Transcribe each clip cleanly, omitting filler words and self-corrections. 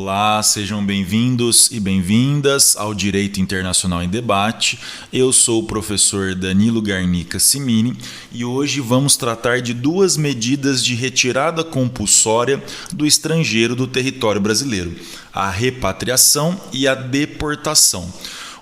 Olá, sejam bem-vindos e bem-vindas ao Direito Internacional em Debate. Eu sou o professor Danilo Garnica Simini e hoje vamos tratar de duas medidas de retirada compulsória do estrangeiro do território brasileiro: a repatriação e a deportação.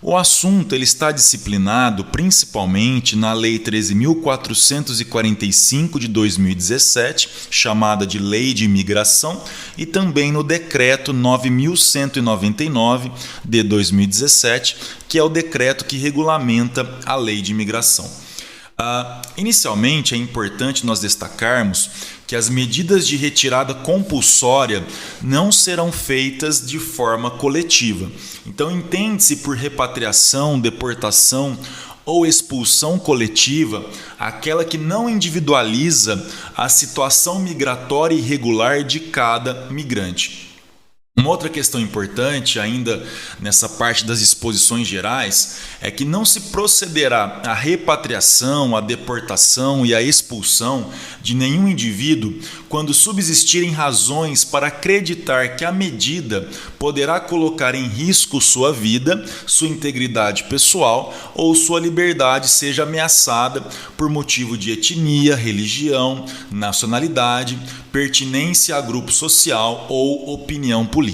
O assunto ele está disciplinado principalmente na Lei 13.445 de 2017, chamada de Lei de Imigração, e também no Decreto 9.199 de 2017, que é o decreto que regulamenta a Lei de Imigração. Inicialmente, é importante nós destacarmos que as medidas de retirada compulsória não serão feitas de forma coletiva. Então, entende-se por repatriação, deportação ou expulsão coletiva aquela que não individualiza a situação migratória irregular de cada migrante. Uma outra questão importante, ainda nessa parte das disposições gerais, é que não se procederá à repatriação, à deportação e à expulsão de nenhum indivíduo quando subsistirem razões para acreditar que a medida poderá colocar em risco sua vida, sua integridade pessoal ou sua liberdade seja ameaçada por motivo de etnia, religião, nacionalidade, pertinência a grupo social ou opinião política.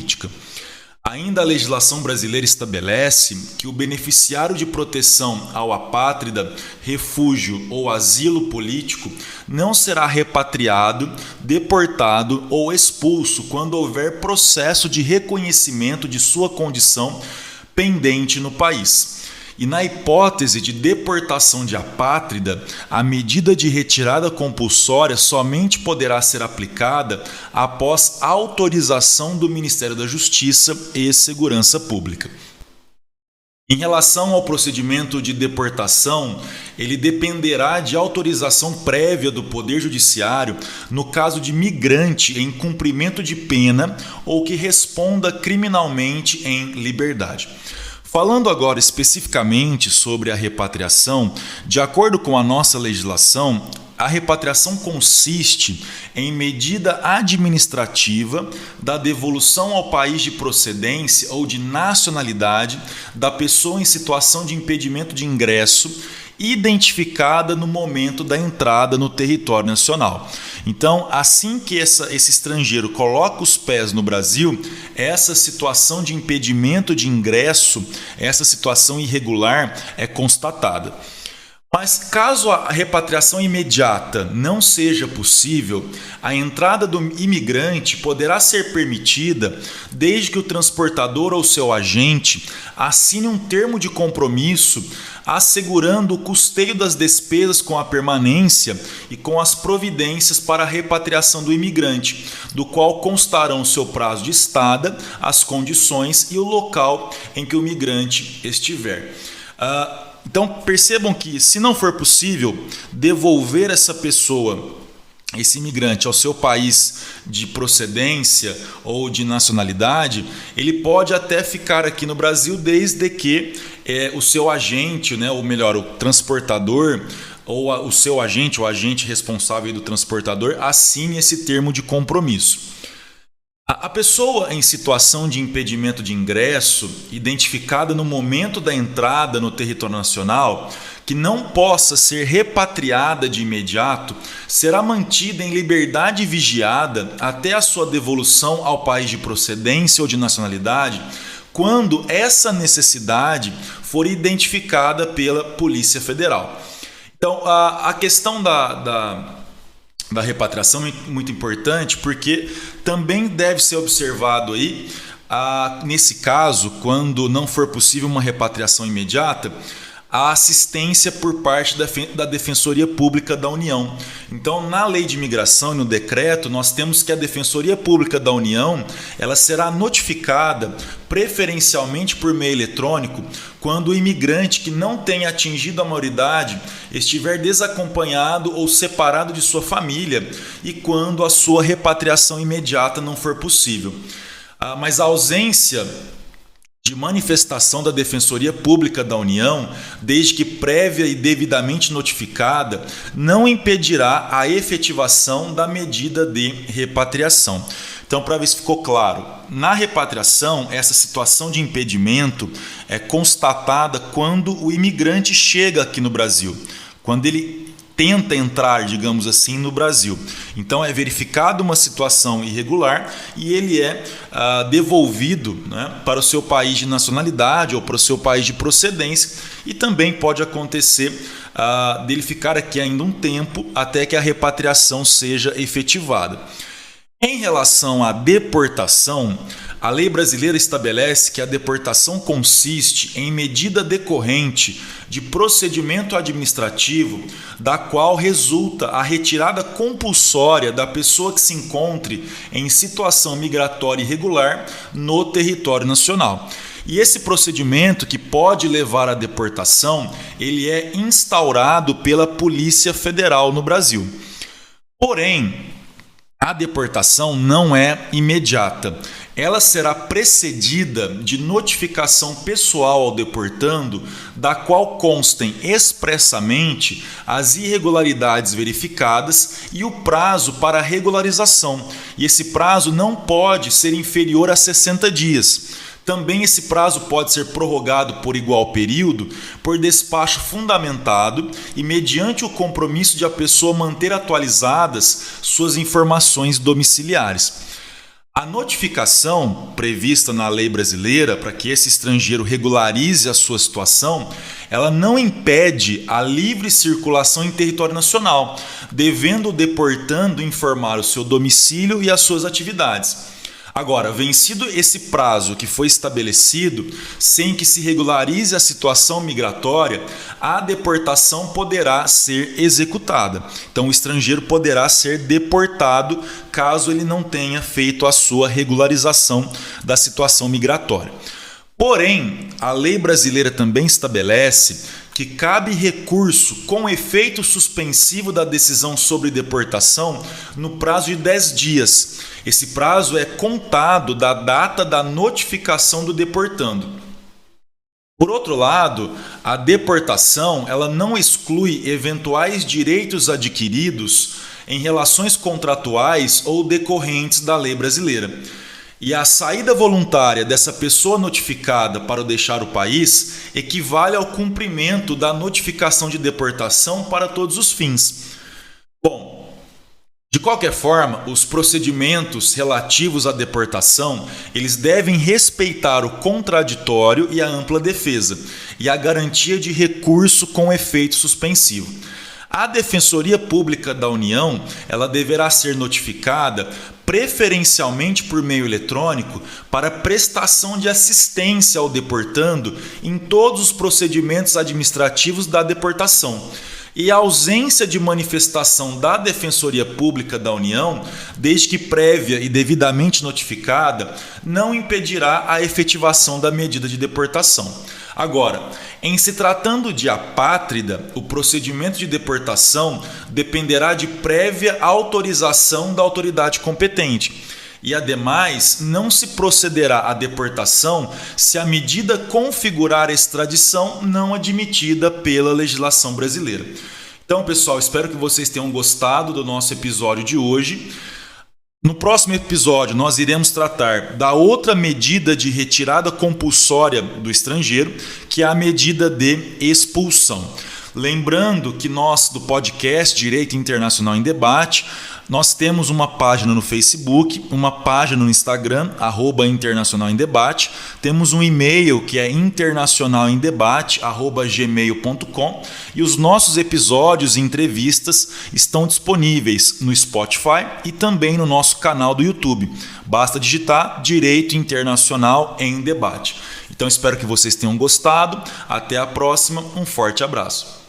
Ainda a legislação brasileira estabelece que o beneficiário de proteção ao apátrida, refúgio ou asilo político não será repatriado, deportado ou expulso quando houver processo de reconhecimento de sua condição pendente no país. E na hipótese de deportação de apátrida, a medida de retirada compulsória somente poderá ser aplicada após autorização do Ministério da Justiça e Segurança Pública. Em relação ao procedimento de deportação, ele dependerá de autorização prévia do Poder Judiciário no caso de migrante em cumprimento de pena ou que responda criminalmente em liberdade. Falando agora especificamente sobre a repatriação, de acordo com a nossa legislação, a repatriação consiste em medida administrativa da devolução ao país de procedência ou de nacionalidade da pessoa em situação de impedimento de ingresso identificada no momento da entrada no território nacional. Então, assim que esse estrangeiro coloca os pés no Brasil, essa situação de impedimento de ingresso, essa situação irregular é constatada. Mas caso a repatriação imediata não seja possível, a entrada do imigrante poderá ser permitida desde que o transportador ou seu agente assine um termo de compromisso assegurando o custeio das despesas com a permanência e com as providências para a repatriação do imigrante, do qual constarão o seu prazo de estada, as condições e o local em que o migrante estiver. Então, percebam que, se não for possível devolver essa pessoa, esse imigrante, ao seu país de procedência ou de nacionalidade, ele pode até ficar aqui no Brasil desde que o seu agente, ou melhor, o transportador, ou o seu agente, o agente responsável do transportador, assine esse termo de compromisso. A pessoa em situação de impedimento de ingresso, identificada no momento da entrada no território nacional, que não possa ser repatriada de imediato, será mantida em liberdade vigiada até a sua devolução ao país de procedência ou de nacionalidade, quando essa necessidade for identificada pela Polícia Federal. Então, a questão da repatriação é muito importante, porque também deve ser observado aí, nesse caso, quando não for possível uma repatriação imediata, a assistência por parte da Defensoria Pública da União. Então, na Lei de Imigração e no decreto, nós temos que a Defensoria Pública da União ela será notificada preferencialmente por meio eletrônico quando o imigrante que não tenha atingido a maioridade estiver desacompanhado ou separado de sua família e quando a sua repatriação imediata não for possível. Mas a ausência de manifestação da Defensoria Pública da União, desde que prévia e devidamente notificada, não impedirá a efetivação da medida de repatriação. Então, para ver se ficou claro, na repatriação, essa situação de impedimento é constatada quando o imigrante chega aqui no Brasil, quando ele tenta entrar, digamos assim, no Brasil. Então é verificada uma situação irregular e ele é devolvido, né, para o seu país de nacionalidade ou para o seu país de procedência, e também pode acontecer dele ficar aqui ainda um tempo até que a repatriação seja efetivada. Em relação à deportação, a lei brasileira estabelece que a deportação consiste em medida decorrente de procedimento administrativo da qual resulta a retirada compulsória da pessoa que se encontre em situação migratória irregular no território nacional. E esse procedimento, que pode levar à deportação, ele é instaurado pela Polícia Federal no Brasil. Porém, a deportação não é imediata. Ela será precedida de notificação pessoal ao deportando, da qual constem expressamente as irregularidades verificadas e o prazo para a regularização. E esse prazo não pode ser inferior a 60 dias. Também esse prazo pode ser prorrogado por igual período por despacho fundamentado e mediante o compromisso de a pessoa manter atualizadas suas informações domiciliares. A notificação prevista na lei brasileira para que esse estrangeiro regularize a sua situação, ela não impede a livre circulação em território nacional, devendo o deportando informar o seu domicílio e as suas atividades. Agora, vencido esse prazo que foi estabelecido, sem que se regularize a situação migratória, a deportação poderá ser executada. Então, o estrangeiro poderá ser deportado caso ele não tenha feito a sua regularização da situação migratória. Porém, a lei brasileira também estabelece que cabe recurso com efeito suspensivo da decisão sobre deportação no prazo de 10 dias. Esse prazo é contado da data da notificação do deportando. Por outro lado, a deportação ela não exclui eventuais direitos adquiridos em relações contratuais ou decorrentes da lei brasileira. E a saída voluntária dessa pessoa notificada para deixar o país equivale ao cumprimento da notificação de deportação para todos os fins. Bom, de qualquer forma, os procedimentos relativos à deportação, eles devem respeitar o contraditório e a ampla defesa, e a garantia de recurso com efeito suspensivo. A Defensoria Pública da União, ela deverá ser notificada preferencialmente por meio eletrônico para prestação de assistência ao deportando em todos os procedimentos administrativos da deportação. E a ausência de manifestação da Defensoria Pública da União, desde que prévia e devidamente notificada, não impedirá a efetivação da medida de deportação. Agora, em se tratando de apátrida, o procedimento de deportação dependerá de prévia autorização da autoridade competente. E, ademais, não se procederá à deportação se a medida configurar extradição não admitida pela legislação brasileira. Então, pessoal, espero que vocês tenham gostado do nosso episódio de hoje. No próximo episódio, nós iremos tratar da outra medida de retirada compulsória do estrangeiro, que é a medida de expulsão. Lembrando que nós, do podcast Direito Internacional em Debate, nós temos uma página no Facebook, uma página no Instagram, @Internacional em Debate. Temos um e-mail que é internacionalemdebate@gmail.com, e os nossos episódios e entrevistas estão disponíveis no Spotify e também no nosso canal do YouTube. Basta digitar Direito Internacional em Debate. Então espero que vocês tenham gostado. Até a próxima. Um forte abraço.